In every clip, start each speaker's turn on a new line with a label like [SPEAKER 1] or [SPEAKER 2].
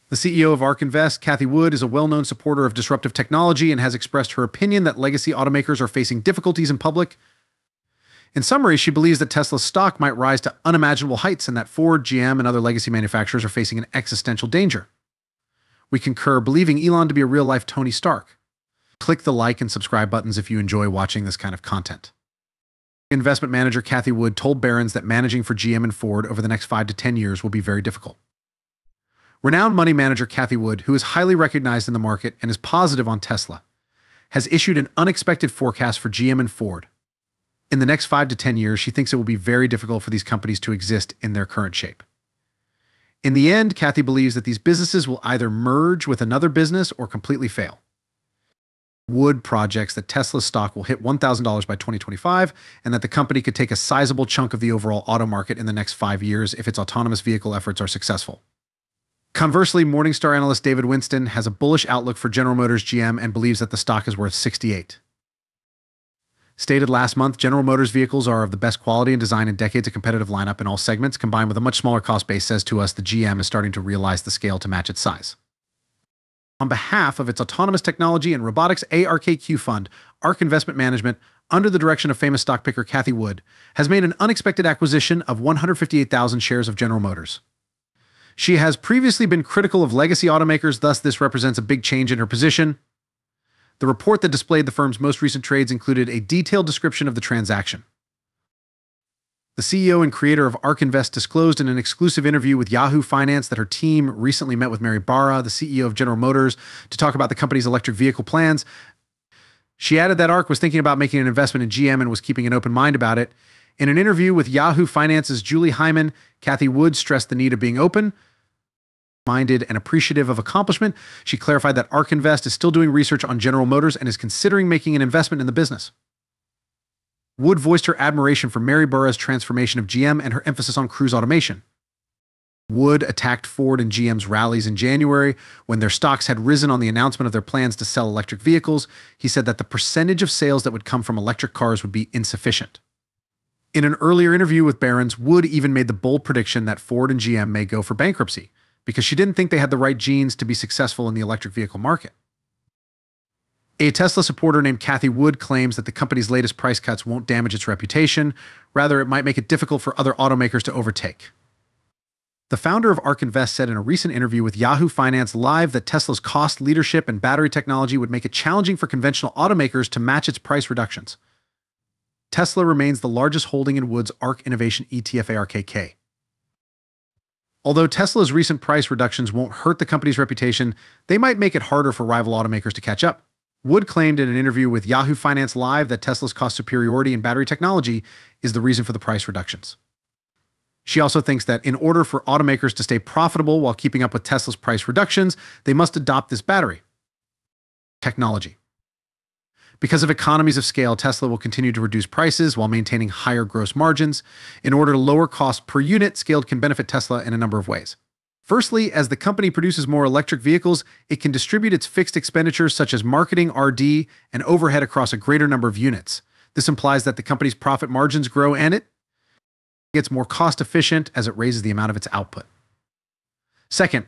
[SPEAKER 1] The CEO of ARK Invest, Cathie Wood, is a well-known supporter of disruptive technology and has expressed her opinion that legacy automakers are facing difficulties in public. In summary, she believes that Tesla's stock might rise to unimaginable heights and that Ford, GM, and other legacy manufacturers are facing an existential danger. We concur, believing Elon to be a real-life Tony Stark. Click the like and subscribe buttons if you enjoy watching this kind of content. Investment manager Cathie Wood told Barron's that managing for GM and Ford over the next 5 to 10 years will be very difficult. Renowned money manager Cathie Wood, who is highly recognized in the market and is positive on Tesla, has issued an unexpected forecast for GM and Ford. In the next 5 to 10 years, she thinks it will be very difficult for these companies to exist in their current shape. In the end, Cathie believes that these businesses will either merge with another business or completely fail. Wood projects that Tesla's stock will hit $1,000 by 2025 and that the company could take a sizable chunk of the overall auto market in the next 5 years if its autonomous vehicle efforts are successful. Conversely, Morningstar analyst David Winston has a bullish outlook for General Motors GM and believes that the stock is worth 68. Stated last month, General Motors vehicles are of the best quality and design in decades of competitive lineup in all segments, combined with a much smaller cost base, says to us the GM is starting to realize the scale to match its size. On behalf of its autonomous technology and robotics ARKQ fund, ARK Investment Management, under the direction of famous stock picker Cathie Wood, has made an unexpected acquisition of 158,000 shares of General Motors. She has previously been critical of legacy automakers, thus this represents a big change in her position. The report that displayed the firm's most recent trades included a detailed description of the transaction. The CEO and creator of ARK Invest disclosed in an exclusive interview with Yahoo Finance that her team recently met with Mary Barra, the CEO of General Motors, to talk about the company's electric vehicle plans. She added that ARK was thinking about making an investment in GM and was keeping an open mind about it. In an interview with Yahoo Finance's Julie Hyman, Cathie Wood stressed the need of being open-minded and appreciative of accomplishment. She clarified that ARK Invest is still doing research on General Motors and is considering making an investment in the business. Wood voiced her admiration for Mary Barra's transformation of GM and her emphasis on cruise automation. Wood attacked Ford and GM's rallies in January when their stocks had risen on the announcement of their plans to sell electric vehicles. He said that the percentage of sales that would come from electric cars would be insufficient. In an earlier interview with Barron's, Wood even made the bold prediction that Ford and GM may go for bankruptcy because she didn't think they had the right genes to be successful in the electric vehicle market. A Tesla supporter named Cathie Wood claims that the company's latest price cuts won't damage its reputation. Rather, it might make it difficult for other automakers to overtake. The founder of ARK Invest said in a recent interview with Yahoo Finance Live that Tesla's cost leadership and battery technology would make it challenging for conventional automakers to match its price reductions. Tesla remains the largest holding in Wood's ARK Innovation ETF ARKK. Although Tesla's recent price reductions won't hurt the company's reputation, they might make it harder for rival automakers to catch up. Wood claimed in an interview with Yahoo Finance Live that Tesla's cost superiority in battery technology is the reason for the price reductions. She also thinks that in order for automakers to stay profitable while keeping up with Tesla's price reductions, they must adopt this battery technology. Because of economies of scale, Tesla will continue to reduce prices while maintaining higher gross margins. In order to lower cost per unit, scale can benefit Tesla in a number of ways. Firstly, as the company produces more electric vehicles, it can distribute its fixed expenditures such as marketing, R&D, and overhead across a greater number of units. This implies that the company's profit margins grow and it gets more cost efficient as it raises the amount of its output. Second,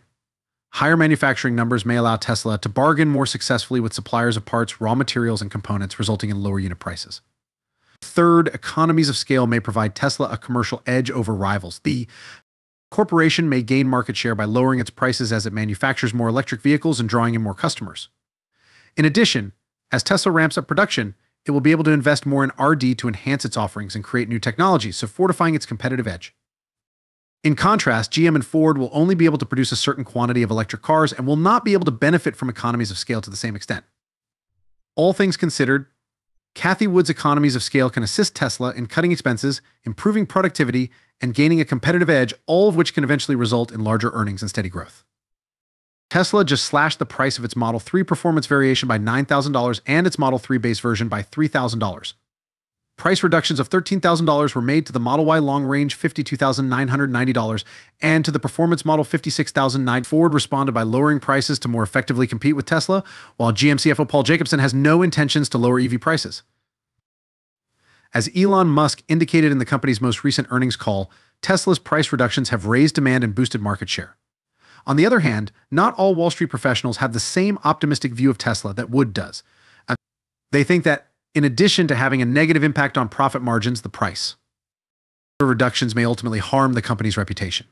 [SPEAKER 1] higher manufacturing numbers may allow Tesla to bargain more successfully with suppliers of parts, raw materials, and components, resulting in lower unit prices. Third, economies of scale may provide Tesla a commercial edge over rivals. The corporation may gain market share by lowering its prices as it manufactures more electric vehicles and drawing in more customers. In addition, as Tesla ramps up production, it will be able to invest more in R&D to enhance its offerings and create new technologies, so fortifying its competitive edge. In contrast, GM and Ford will only be able to produce a certain quantity of electric cars and will not be able to benefit from economies of scale to the same extent. All things considered, Cathie Wood's economies of scale can assist Tesla in cutting expenses, improving productivity, and gaining a competitive edge, all of which can eventually result in larger earnings and steady growth. Tesla just slashed the price of its Model 3 performance variation by $9,000 and its Model 3 base version by $3,000. Price reductions of $13,000 were made to the Model Y Long Range $52,990 and to the Performance Model $56,900. Ford responded by lowering prices to more effectively compete with Tesla, while GM CFO Paul Jacobson has no intentions to lower EV prices. As Elon Musk indicated in the company's most recent earnings call, Tesla's price reductions have raised demand and boosted market share. On the other hand, not all Wall Street professionals have the same optimistic view of Tesla that Wood does. They think that in addition to having a negative impact on profit margins, the price reductions may ultimately harm the company's reputation.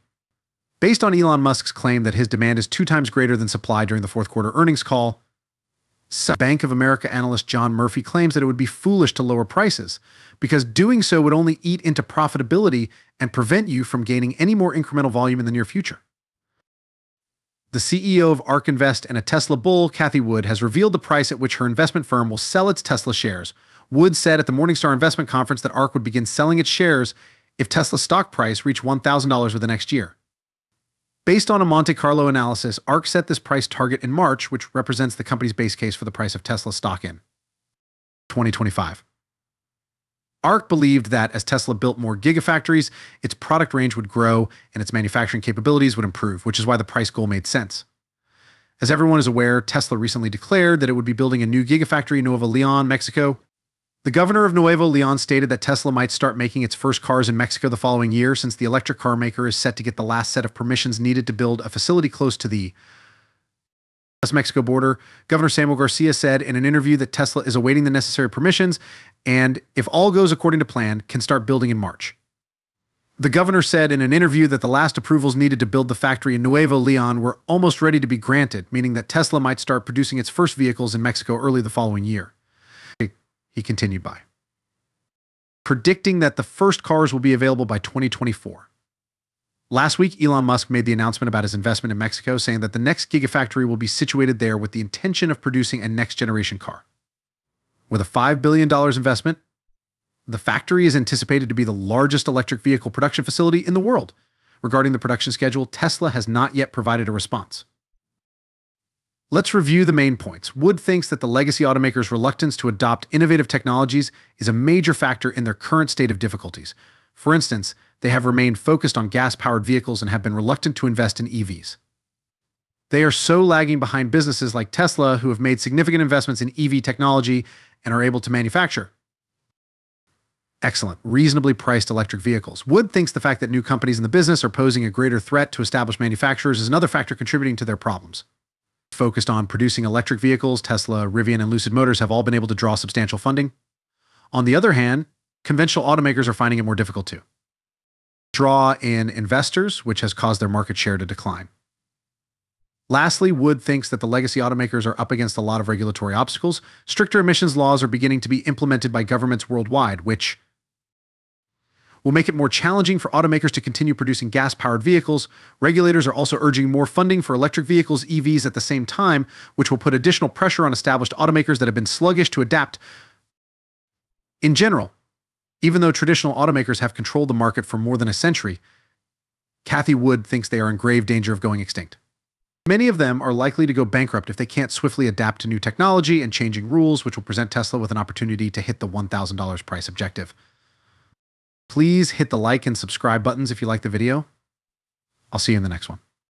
[SPEAKER 1] Based on Elon Musk's claim that his demand is 2 times greater than supply during the fourth quarter earnings call, Bank of America analyst John Murphy claims that it would be foolish to lower prices because doing so would only eat into profitability and prevent you from gaining any more incremental volume in the near future. The CEO of ARK Invest and a Tesla bull, Cathie Wood, has revealed the price at which her investment firm will sell its Tesla shares. Wood said at the Morningstar Investment Conference that ARK would begin selling its shares if Tesla's stock price reached $1,000 within the next year. Based on a Monte Carlo analysis, ARK set this price target in March, which represents the company's base case for the price of Tesla stock in 2025. ARK believed that as Tesla built more gigafactories, its product range would grow and its manufacturing capabilities would improve, which is why the price goal made sense. As everyone is aware, Tesla recently declared that it would be building a new gigafactory in Nuevo Leon, Mexico. The governor of Nuevo Leon stated that Tesla might start making its first cars in Mexico the following year, since the electric car maker is set to get the last set of permissions needed to build a facility close to the US-Mexico border. Governor Samuel Garcia said in an interview that Tesla is awaiting the necessary permissions and, if all goes according to plan, can start building in March. The governor said in an interview that the last approvals needed to build the factory in Nuevo Leon were almost ready to be granted, meaning that Tesla might start producing its first vehicles in Mexico early the following year. He continued by predicting that the first cars will be available by 2024. Last week, Elon Musk made the announcement about his investment in Mexico, saying that the next gigafactory will be situated there with the intention of producing a next-generation car. With a $5 billion investment, the factory is anticipated to be the largest electric vehicle production facility in the world. Regarding the production schedule, Tesla has not yet provided a response. Let's review the main points. Wood thinks that the legacy automakers' reluctance to adopt innovative technologies is a major factor in their current state of difficulties. For instance, they have remained focused on gas-powered vehicles and have been reluctant to invest in EVs. They are so lagging behind businesses like Tesla, who have made significant investments in EV technology and are able to manufacture excellent, reasonably priced electric vehicles. Wood thinks the fact that new companies in the business are posing a greater threat to established manufacturers is another factor contributing to their problems. Focused on producing electric vehicles, Tesla, Rivian, and Lucid Motors have all been able to draw substantial funding. On the other hand, conventional automakers are finding it more difficult to draw in investors, which has caused their market share to decline. Lastly, Wood thinks that the legacy automakers are up against a lot of regulatory obstacles. Stricter emissions laws are beginning to be implemented by governments worldwide, which will make it more challenging for automakers to continue producing gas-powered vehicles. Regulators are also urging more funding for electric vehicles, EVs, at the same time, which will put additional pressure on established automakers that have been sluggish to adapt. In general, even though traditional automakers have controlled the market for more than a century, Cathie Wood thinks they are in grave danger of going extinct. Many of them are likely to go bankrupt if they can't swiftly adapt to new technology and changing rules, which will present Tesla with an opportunity to hit the $1,000 price objective. Please hit the like and subscribe buttons if you like the video. I'll see you in the next one.